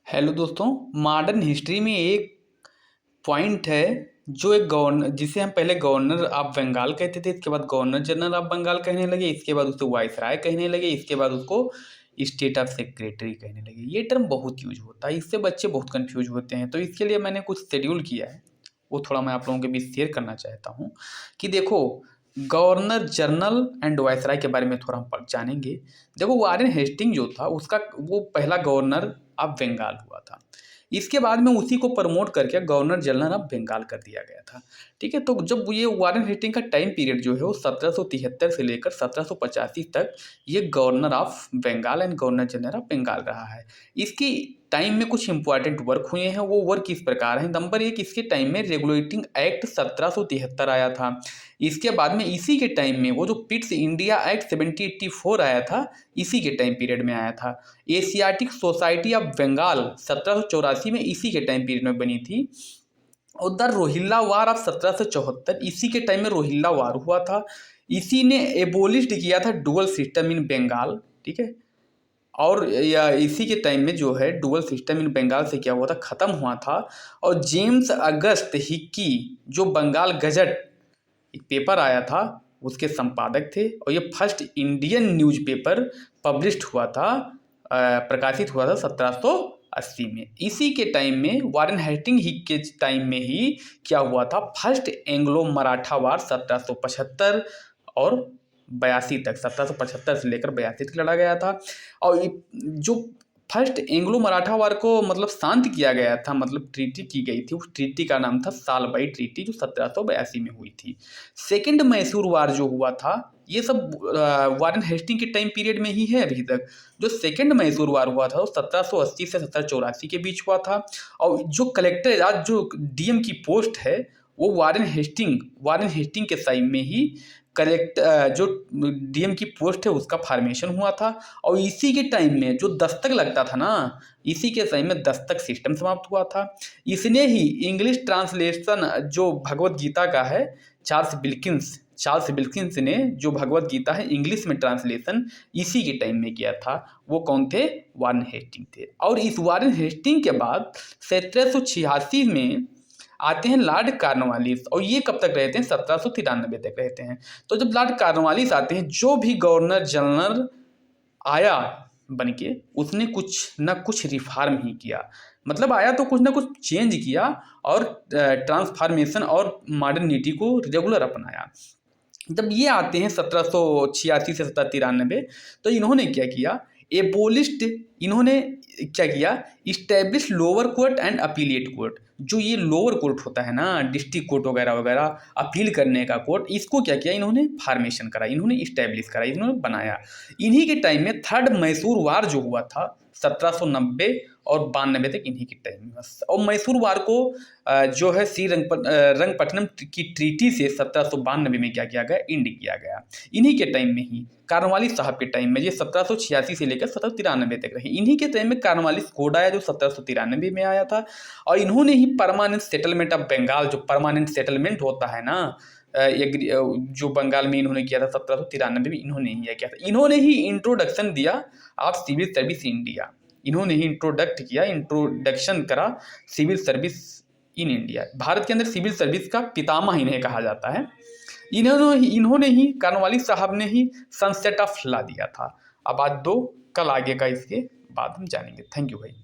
Hello दोस्तों। Modern history में एक पॉइंट है जो एक गवर्नर, जिसे हम पहले गवर्नर ऑफ बंगाल कहते थे, इसके बाद गवर्नर जनरल ऑफ बंगाल कहने लगे, इसके बाद उसको वाइसराय कहने लगे, इसके बाद उसको स्टेट ऑफ सेक्रेटरी कहने लगे। ये टर्म बहुत यूज होता है, इससे बच्चे बहुत कंफ्यूज होते हैं। तो इसके लिए मैंने कुछ शेड्यूल किया है, वो थोड़ा मैं आप लोगों के बीच शेयर करना चाहता हूँ कि देखो, गवर्नर जनरल एंड वाइसराय के बारे में थोड़ा हम जानेंगे। देखो, वारेन हेस्टिंग जो था उसका वो पहला गवर्नर ऑफ बंगाल हुआ था। इसके बाद में उसी को प्रमोट करके गवर्नर जनरल ऑफ बंगाल कर दिया गया था। ठीक है, तो जब ये वारेन हेस्टिंग का टाइम पीरियड जो है वो 1773 से लेकर 1785 तक ये governor of Bengal and governor general of Bengal रहा है। इसकी टाइम में कुछ इंपॉर्टेंट वर्क हुए हैं, वो वर्क इस प्रकार है। नंबर एक, इसके टाइम में रेगुलेटिंग एक्ट 1773 आया था। इसके बाद में इसी के टाइम में वो जो पिट्स इंडिया एक्ट 1784 आया था, इसी के टाइम पीरियड में आया था। एशियाटिक सोसाइटी ऑफ बंगाल 1784 में इसी के टाइम पीरियड में बनी थी। उधर रोहिल्ला वार ऑफ 1774 इसी के टाइम में रोहिल्ला वार हुआ था। इसी ने एबोलिश्ड किया था डुअल सिस्टम इन बंगाल। ठीक है, और इसी के टाइम में जो है डुअल सिस्टम इन बंगाल से क्या हुआ था, खत्म हुआ था। और जेम्स अगस्त हिक्की जो बंगाल गजट एक पेपर आया था उसके संपादक थे, और ये फर्स्ट इंडियन न्यूज़पेपर पब्लिश्ड हुआ था, प्रकाशित हुआ था 1780 में। इसी के टाइम में वारेन हेस्टिंग ही के टाइम में ही क्या हुआ था, फर्स्ट एंग्लो मराठा वार 1775 और 82 तक, 1775 से लेकर 82 तक लड़ा गया था। और जो फर्स्ट एंग्लो मराठा वार को मतलब शांत किया गया था, मतलब ट्रीटी की गई थी, उस ट्रीटी का नाम था सालबाई ट्रीटी, जो 1782 में हुई थी। सेकेंड मैसूर वार जो हुआ था, ये सब वारेन हेस्टिंग के टाइम पीरियड में ही है अभी तक। जो सेकेंड मैसूर वार हुआ था वो 1780 से 1784 के बीच हुआ था। और जो कलेक्टर आज जो डीएम की पोस्ट है वो वारेन हेस्टिंग के टाइम में ही जो डीएम की पोस्ट है उसका फॉर्मेशन हुआ था। और इसी के टाइम में जो दस्तक लगता था ना, इसी के टाइम में दस्तक सिस्टम समाप्त हुआ था। इसने ही इंग्लिश ट्रांसलेशन जो भगवत गीता का है, चार्ल्स विल्किंस ने जो भगवत गीता है इंग्लिश में ट्रांसलेशन इसी के टाइम में किया था। वो कौन थे? वारेन हेस्टिंग थे। और इस वारेन हेस्टिंग के बाद 1786 में आते हैं लॉर्ड कॉर्नवालिस, और ये कब तक रहते हैं? 1793 तक रहते हैं। तो जब लॉर्ड कॉर्नवालिस आते हैं, जो भी गवर्नर जनरल आया बन के, उसने कुछ ना कुछ रिफॉर्म ही किया। मतलब आया तो कुछ ना कुछ चेंज किया और ट्रांसफॉर्मेशन और मॉडर्निटी को रेगुलर अपनाया। जब ये आते हैं 1786 से 1793, तो इन्होंने क्या किया, एबोलिस्ड, इन्होंने क्या किया, establish lower court and appellate court. जो ये लोअर कोर्ट होता है ना, डिस्ट्रिक्ट कोर्ट वगैरह वगैरह, अपील करने का कोर्ट, इसको क्या किया इन्होंने, फॉर्मेशन करा, इन्होंने इस्टेब्लिश करा, इन्होंने बनाया। इन्हीं के टाइम में थर्ड मैसूर वार जो हुआ था 1790 और 92 तक, इन्हीं के टाइम में। और मैसूर वार को जो है रंगपट्टनम की ट्रीटी से 1792 में क्या किया गया, इंड किया गया। इन्हीं के टाइम में ही कॉर्नवालिस साहब के टाइम में, ये 1786 से लेकर 1793 तक रहे, इन्हीं के टाइम में कॉर्नवालिस कोड आया जो 1793 में आया था। और इन्होंने ही परमानेंट सेटलमेंट ऑफ बंगाल, जो परमानेंट सेटलमेंट होता है ना, जो बंगाल में इन्होंने किया था 1793 में, इन्होंने ही किया था। इन्होंने ही इंट्रोडक्शन दिया ऑफ सिविल सर्विस इंडिया, इन्होंने ही इंट्रोडक्शन करा सिविल सर्विस इन इंडिया। भारत के अंदर सिविल सर्विस का पितामह इन्हें कहा जाता है। इन्होंने ही कॉर्नवालिस साहब ने ही सनसेट ऑफ ला दिया था। अब आज दो, कल आगे का इसके बाद हम जानेंगे। थैंक यू भाई।